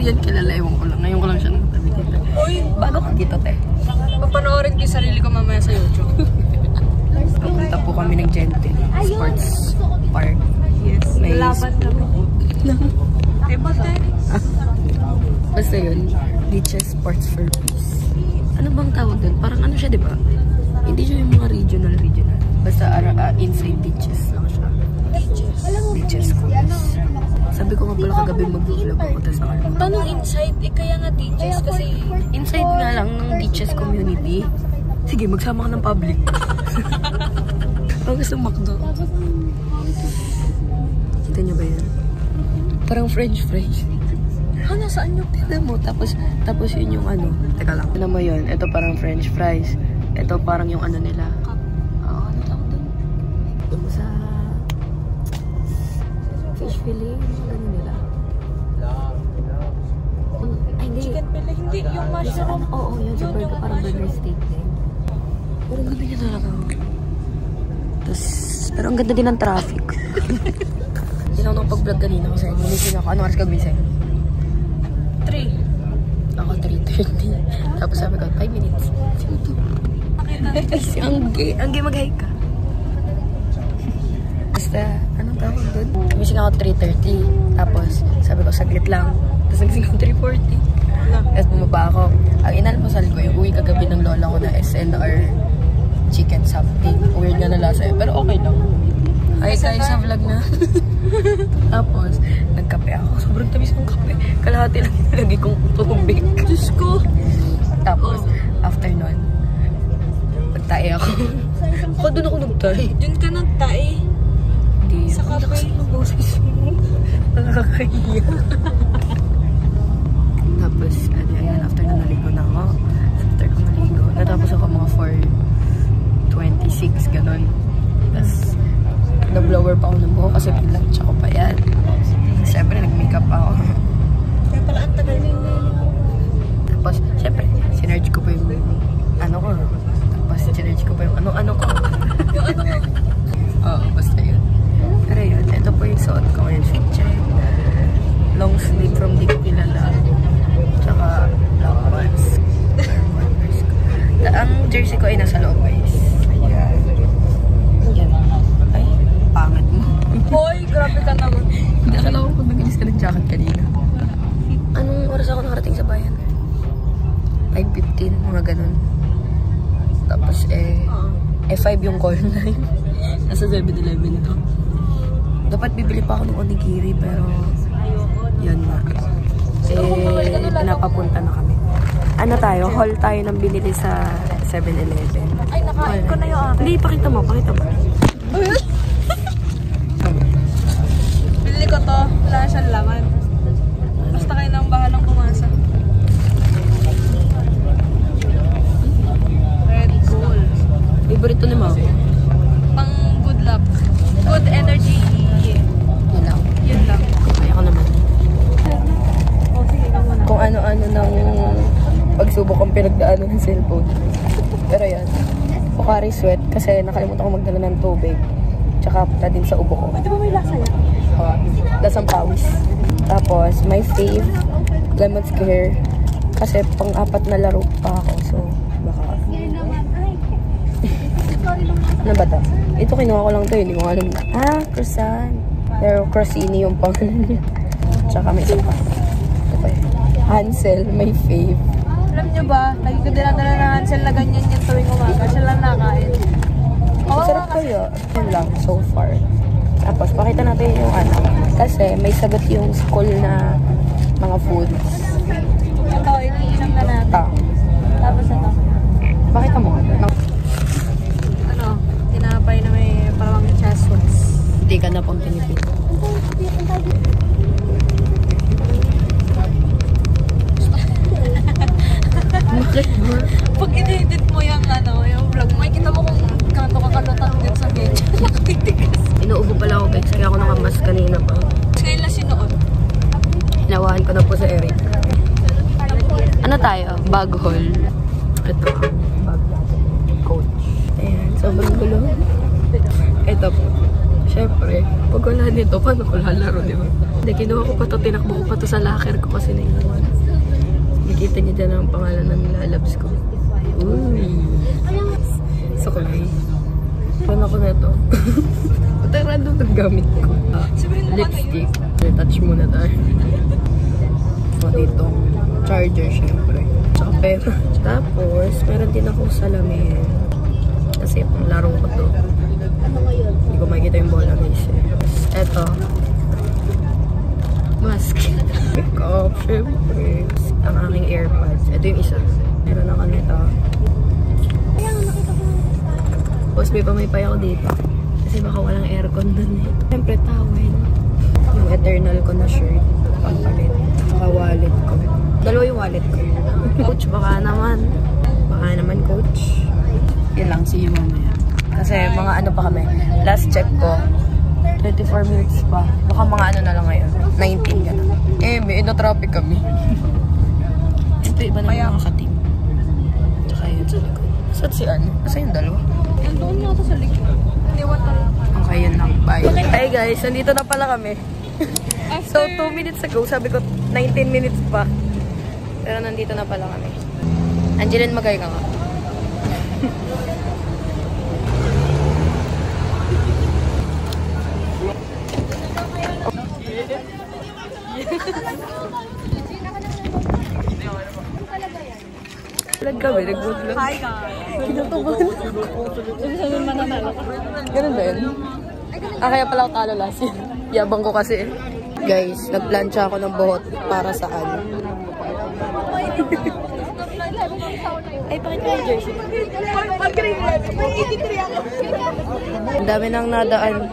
yan kilala, ewan ko lang. Ngayon ko lang siya nakatabi dito. Uy! Bago ko dito, te. Papanoorin ko yung sarili ko mamaya sa YouTube. Pupunta po kami ng Gentil Sports Park. Yes. May Laban kami. Table tennis. Basta yun, Beaches Sports for Peace. Ano bang tawag doon? Parang ano siya, di ba? Hindi siya yung mga regional. Basta inside beaches lang siya. Beaches schools. Sabi ko nga pala kagabi mag-vlog ako tapos nakalimutan. Paano inside? Kaya nga teachers kasi... Inside nga lang ng beaches community. Sige, magsama ka ng public. Ang gusto McDo. Kita niyo ba yan? Parang French fries. Nasaan yung Tignan mo, tapos yun yung ano. Teka lang. Tignan mo yun. Ito parang French fries. Ito parang yung ano nila. Ano tawag doon? Doon sa fish fillet. Ano nila? Ay, hindi. chicken fillet? Hindi, yung mushroom. Oo, yun sa burger. Parang burger steak din. Pero ang ganda niya talaga. Tapos, pero ang ganda din ng traffic. Hindi na ako nakapag-vlog kanina kasi gumising ako. Anong oras ka gumising? 3. Ako 3:30. Tapos sabi ko, 5 minutes. Sino to? Kasi ang gay mag-hike ka. Basta, anong tawag doon? Gumising ako 3:30. Tapos, sabi ko, saglit lang. Tapos nagising ako 3:40. Tapos bumaba ako. Ang inalmusal ko, yung uwi kagabi ng lola ko na SNR chicken something. Weird nga na lasa pero okay lang. Hi guys, sa vlog na. Tapos, nagkape ako. Sobrang tamis ng kape. Kalahati lang nilagay kong tubig. Diyos ko. Tapos, after nun, nagtae ako. Baka doon ako nagtae. Doon ka nagtae? Hindi. Sa kape? Ang boses mo. Nakakahiya. Tapos, ayan, after na naligo na ako. After ko naligo, natapos ako mga 4:26, ganon. Tapos, na-blower pa ako ng buhok kasi pinatcha ko pa yan. Siyempre, nag-makeup pa ako. Kaya pala ang tagal din Tapos, siyempre, sinerge ko pa yung ano ko. Tapos, sinerge ko pa yung ano-ano ko. yung ano mo? Oo, basta yun. Pero yun, ito po yung suot ko ngayon. Fit check. Long sleeve from Di Ko Kilala. Tsaka, long pants. Ang jersey ko ay nasa loob, guys. Ayan. Ayan. Ay, pangit mo. Hoy, grabe ka naman. Hindi, akala ko kung nagilis ka ng jacket kanina. Anong oras ako nakarating sa bayan? 5:15, mga ganun. Tapos, 5 yung call time. Nasa 7-Eleven ito. Dapat bibili pa ako ng onigiri, pero yun nga. Pinapapunta na kami. Ano tayo? Haul tayo ng binili sa 7-Eleven. Ay, nakain ko na yung akin. Hindi, pakita mo. Bili ko to. Wala siyang laman. Basta kayo nang bahalang pumasa. Red Bull. Favorite to ni Mama. Pang good luck. Good energy. Yun lang. Yun lang. Kaya ko naman. O, sige ka muna. Kung ano-ano ng pagsubok ang pinagdaanan ng cellphone. Pero yan. Pocari Sweat kasi nakalimutan ko magdala ng tubig. Tsaka punta din sa ubo ko. Di ba may lasa yan? Lasang pawis. Tapos, my fave, lemon scare. Kasi pang-apat na laro pa ako. So, baka... ano ba ito? Ito kinuha ko lang ito. Hindi mo alam. Croissant. Pero croissini yung pangalan niya. Tsaka may isa pa. Ito pa yun. Hansel, my fave. Alam nyo ba, lagi ko dinadala ng Hansel na ganyan yung tuwing umaga. Siya lang nakain. Masarap kayo. Yun lang, so far. Tapos, pakita natin yung ano. Kasi, may sagot yung school na mga foods. Ito, iniinom na natin. Ito. Tapos ito. Pakita mo. Ano, tinapay na may parang chaswas. Hindi ka na pang pinipin. Pag in-edit mo yung ano, yung vlog, makikita mo kung gato kakalutan din sa video. Nakatitigas. Inuubo pala ako, guys. Kaya ako nakamas kanina pa. Ngayon lang sinuot. Hinawahan ko na po sa Eric. Ano tayo? Bag haul. Ito. Bag coach. Ayan. Sobrang gulo. Ito po. Siyempre, pag wala nito, paano ko lalaro, di ba? Hindi, kinuha ko pa to, tinakbo ko pa to sa locker ko kasi naiwan. Nakikita niyo dyan ang pangalan ng lalabs ko. Uy! Sukulay. Ano ako na ito? Ito yung random ng gamit ko. Lipstick. Touch muna tayo. So, dito. Charger, syempre. Tsaka pera. Tapos, meron din ako salamin. Kasi pang laro ko to. Hindi ko makikita yung bola guys. Eto. Mask. Makeup, syempre. Ang aking AirPods. Ito yung isa. Meron ako nito. Tapos may pamaypay ako dito. Kasi baka walang aircon dun eh. Syempre, towel. Yung Eternal ko na shirt. Pampalit. Saka wallet ko. Dalawa yung wallet ko. Coach, baka naman. Baka naman, coach. Yun lang, see you mamaya. Kasi mga ano pa kami. Last check ko, 24 minutes pa. Baka mga ano na lang ngayon. 19 gano'n. Eh, may traffic kami. Ito iba na mga ka-team. Tsaka yun sa likod. Saan si ano? Saan yung dalawa? Doon nga ito sa likod. Iniwan tayo. Okay, yun lang. Bye. Hey guys, nandito na pala kami. So, 2 minutes ago, sabi ko 19 minutes pa. Pero nandito na pala kami. Angeline, magay ka nga. Vlog kami, nag-vlog. Hi guys! Kinatuban. Ganun ba yun? Kaya pala ako talo last year. Yabang ko kasi. Guys, nagplansya ako ng buhot para saan? Ay, bakit yung jersey? Ang dami nang nadaan.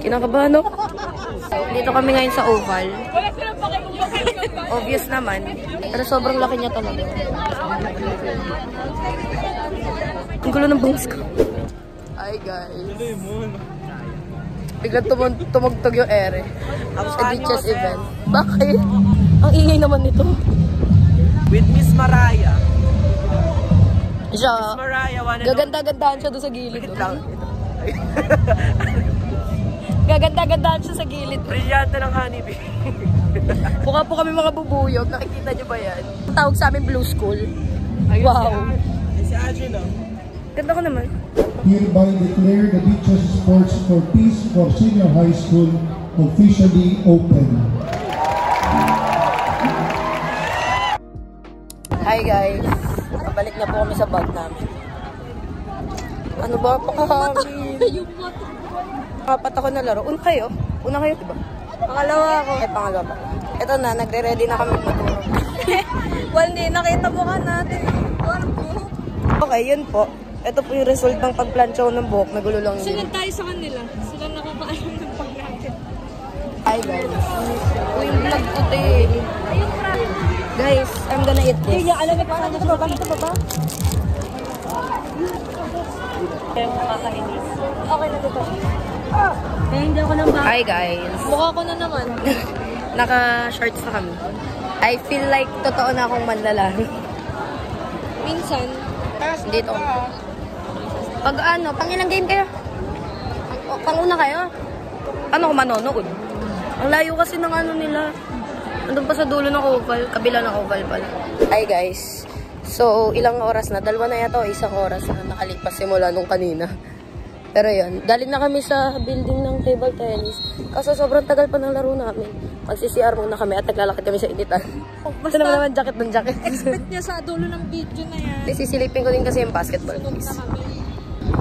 Kinakabahan ako. Dito kami ngayon sa Oval. Obvious naman. Pero sobrang laki niya talaga. Ang gulo ng bangs ko. Hi guys. Biglang tumugtog yung ere. Sa beaches event. Bakit? Ang ingay naman nito. With Miss Mariah. Siya. Miss Mariah, Gaganda-gandahan siya doon sa gilid. Gaganda-gandahan siya sa gilid. Brilyante ng honeybee. Mukha po kami mga bubuyog. Nakikita niyo ba yan? Tawag sa amin Blue School. Wow. Si Adrian, no? Ganda ko naman. Hereby declare the Beaches Sports for Peace for Senior High School officially open. Hi guys. Balik na po kami sa bag namin. Ano ba? Pakahangin. Apat ako na laro. Una kayo? Una kayo, diba? Pangalawa ako. Ay, pangalawa pa. Ito na, nagre-ready na kami maturo. Well, hindi. Nakita mo ka natin. Okay, yun po. Ito po yung result ng pagplansya ko ng buhok. Nagulo lang yun. Sunod tayo sa kanila. Sila nakakaalam ng pag natin. Hi guys. Uy, yung vlog ko te. Guys, I'm gonna eat this. Hindi, alam mo pa. Ito ba? Ito ba? Okay na dito. Hindi ako nang Hi guys. Mukha ko na naman. Naka-shorts na kami. I feel like totoo na akong manlalaro. Minsan. Dito. Pag ano, pang ilang game kayo? Pang-una kayo? Ano ko manonood? Ang layo kasi ng ano nila. Andun pa sa dulo ng oval. Kabila ng oval pala. Hi guys. So, ilang oras na? Dalawa na yato. Isang oras na nakalipas simula nung kanina. Pero yun. Dali na kami sa building ng table tennis. Kaso sobrang tagal pa ng laro namin. Mag-CCR muna kami at naglalakad kami sa initan. Basta naman jacket ng jacket. Expect niya sa dulo ng video na yan. Sisilipin ko din kasi yung basketball.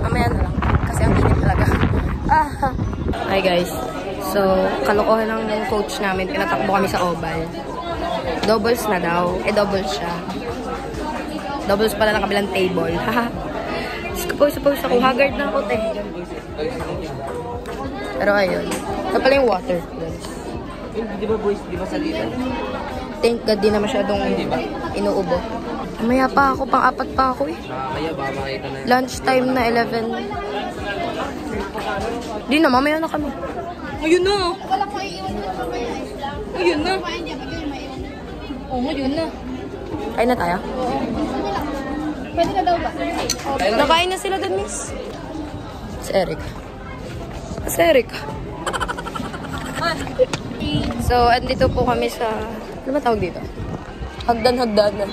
Mamaya na lang. Kasi ang init talaga. Hi guys. So, kalokohan ng coach namin. Pinatakbo kami sa oval. Doubles na daw. Doubles siya. Doubles pala ng kabilang table. Suppose ako. Haggard na ako, te. Pero ayun. Ito pala yung water. Di ba boys? Di ba salita? Thank God, di na masyadong inuubo. Maya pa ako. Pang-apat pa ako eh. Kaya ba makita na? Lunchtime na 11. Di na, mamaya na kami. Ayun na. Ayun na. Oo, ayun na. Kain na tayo? Pwede na daw ba? Nakain na sila dun, miss. Si Eric. Si Eric. So, andito po kami sa... Ano ba tawag dito? Hagdan-hagdanan.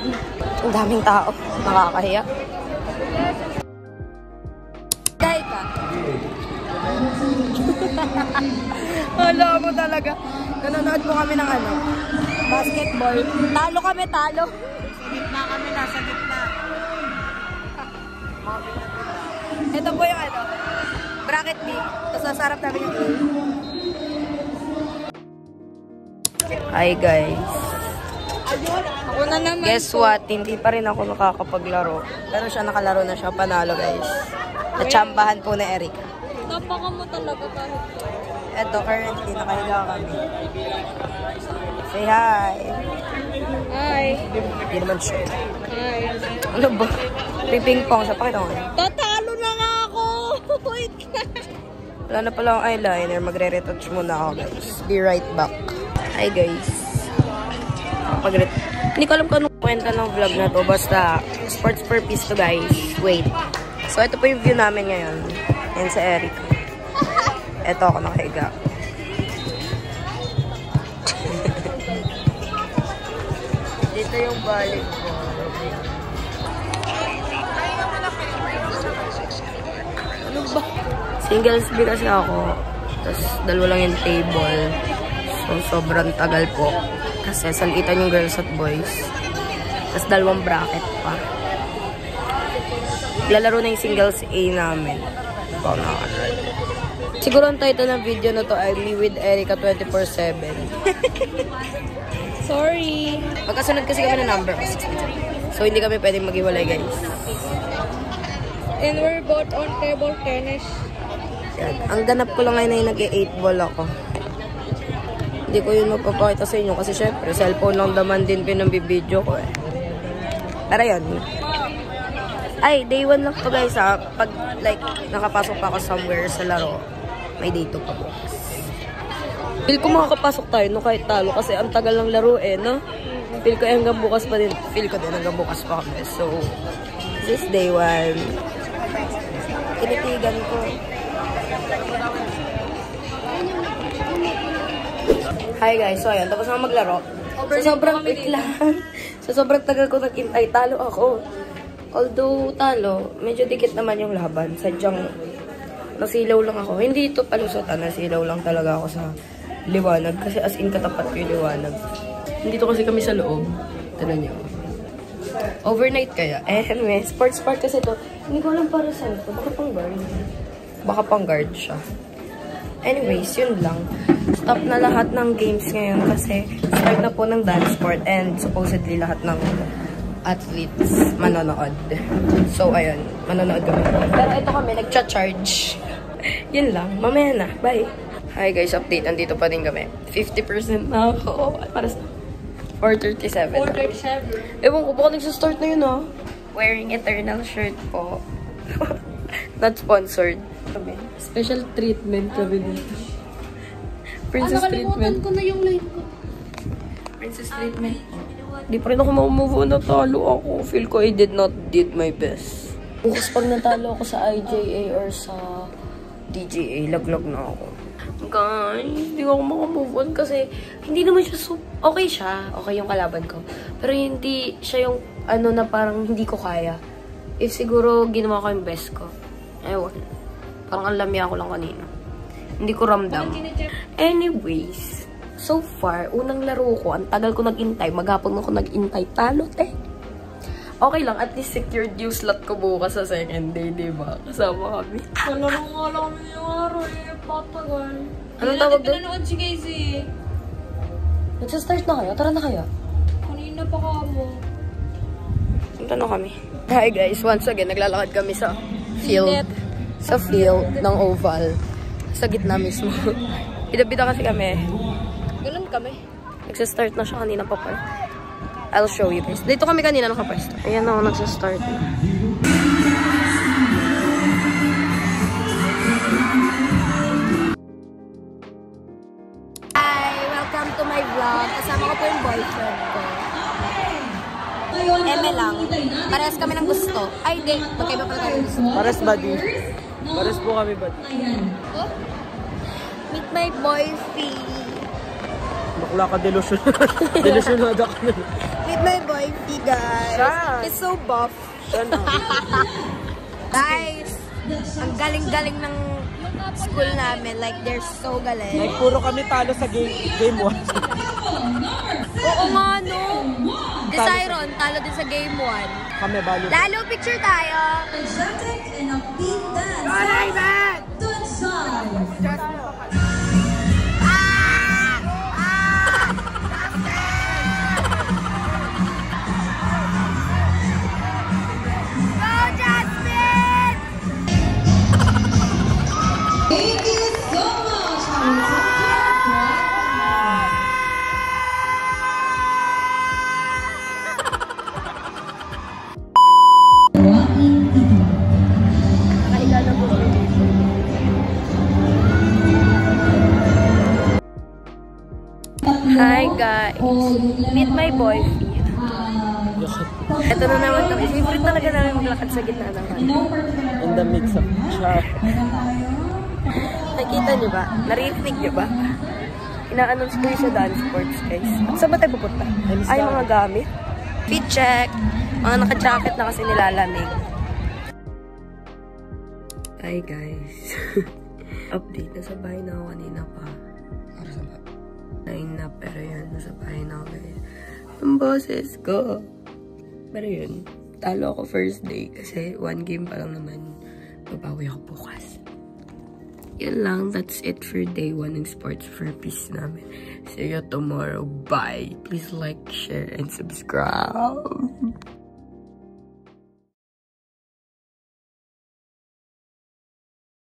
Ang daming tao. Nakakahiya. Dahil ka. Hala mo talaga. Nanonood po kami ng ano? Basketball. Talo kami, talo. Sa gitna kami, nasa gitna. Ito po yung ano, bracket B. Tapos nasarap namin yung A. Hi guys. Ako na naman. Guess what? Hindi pa rin ako nakakapaglaro. Pero siya nakalaro na siya. Panalo guys. Natsambahan po ni Eric. Napaka mo talaga kahit. Ito currently nakahiga kami. Say hi. Hi. Hindi naman siya. Hi. Ano ba? Piping-pong siya. Pakita mo. Tatalo na nga ako! Wait na. Wala na pala akong eyeliner. Magre-retouch muna ako guys. Be right back. Hi guys. Hindi ko alam kung anong kwenta ng vlog na to. Basta sports purpose to guys. Wait. So ito po yung view namin ngayon. Yan sa Eric. Ito ako nakahiga. Dito yung balik ko. Ano ba? Singles B kasi ako. Tapos dalawa lang yung table. So sobrang tagal po. Kasi salitan yung girls at boys. Tapos dalawang bracket pa. Lalaro na yung singles A namin. Ikaw na kanal. Siguro ang title ng video na to ay Me with Erica 24/7. Sorry. Magkasunod kasi kami ng number. So hindi kami pwedeng maghiwalay guys. And we're both on table tennis. Yan. Ang ganap ko lang ngayon ay nag-8 ball ako. Hindi ko yun magpapakita sa inyo kasi syempre cellphone lang naman din pinambibideo ko eh. Pero yun. Ay, day 1 lang to guys ha. Pag like nakapasok pa ako somewhere sa laro, may day 2 pa bukas. Feel ko makakapasok tayo no kahit talo kasi ang tagal ng laro eh no. Feel ko hanggang bukas pa din. Feel ko din hanggang bukas pa kami. So, this day 1. Tinitigan ko. Hi guys, so ayan, tapos na maglaro. So sobrang so sobrang tagal ko nag-intay, talo ako. Although talo, medyo dikit naman yung laban. Sadyang nasilaw lang ako. Hindi ito palusutan, nasilaw lang talaga ako sa liwanag. Kasi as in katapat ko yung liwanag. Nandito kasi kami sa loob. Tignan nyo. Overnight kaya. Anyway, sports park kasi ito. Hindi ko alam para saan ito. Baka pang guard. Baka pang guard siya. Anyways, yun lang. Stop na lahat ng games ngayon kasi start na po ng dance sport and supposedly lahat ng athletes manonood. So, ayun. Manonood kami. Pero ito kami, nagcha-charge. Yun lang. Mamaya na. Bye. Hi guys, update. Andito pa din kami. 50% na ako. Para sa 4:37. 4:37. Ewan ko, baka nagsastart na yun ah. Wearing Eternal shirt po. Not sponsored. Special treatment kami dito. Princess treatment. Ko na yung line ko. Princess treatment. Di pa rin ako mamove on, natalo ako. Feel ko I did not did my best. Bukas pag natalo ako sa IJA or sa DGA, laglag na ako. Guys, hindi ako makamove on kasi hindi naman siya okay siya. Okay yung kalaban ko. Pero hindi siya yung ano na parang hindi ko kaya. If siguro ginawa ko yung best ko. Ewan. Parang ang lamya ko lang kanina. Hindi ko ramdam. Anyways, so far, unang laro ko, ang tagal ko nag-intay. Maghapon ako nag-intay. Talo, te. Okay lang, at least secured yung slot ko bukas sa second day, diba? Kasama kami. Wala nang alam yung araw eh. Patagal. Anong tawag doon? Pinanood si Casey. Nagsa-start na kayo? Tara na kayo. Kanina pa ka mo. Punta na kami. Hi guys, once again, naglalakad kami sa field. Sa field ng oval. Sa gitna mismo. Bida-bida kasi kami. Ganun kami. Nagsa-start na siya kanina pa pa. I'll show you guys. Dito kami kanina nakapwesto. Ayan na ako nagsa-start na. Hi! Welcome to my vlog. Kasama ko po yung boyfriend ko. Eme lang. Parehas kami ng gusto. Ay, di. Magkaiba pala tayo gusto. Pares buddy. Pares po kami buddy. Meet my boyfriend. Bakla ka delusionado ako. Meet my boyfriend, guys. Saan? He's so buff. Guys, ang galing-galing ng school namin. Like, they're so galing. Like, puro kami talo sa game 1. Oo nga, no? Desiron, talo din sa game 1. Kami balo. Lalo, picture tayo. Exotic and upbeat dance. Thank you so much. Hi guys! Meet my boyfriend. Ito na naman kami. Favorite talaga namin maglakad sa gitna ng In the midst of char. Nakita niyo ba? Narinig niyo ba? Ina-announce ko yung sa dance sports, guys. At saan ba tayo pupunta? Ay, mga gamit. Fit check. Mga naka-jacket na kasi nilalamig. Hi, guys. Update. Nasa bahay na ako kanina pa. Para sa bahay. 9 na, pero yun. Nasa bahay na ako ngayon. Ang boses ko. Pero yun. Talo ako first day kasi 1 game pa lang naman. Babawi ako bukas. Yun lang, that's it for day 1 ng Sports for Peace namin. See you tomorrow. Bye! Please like, share, and subscribe.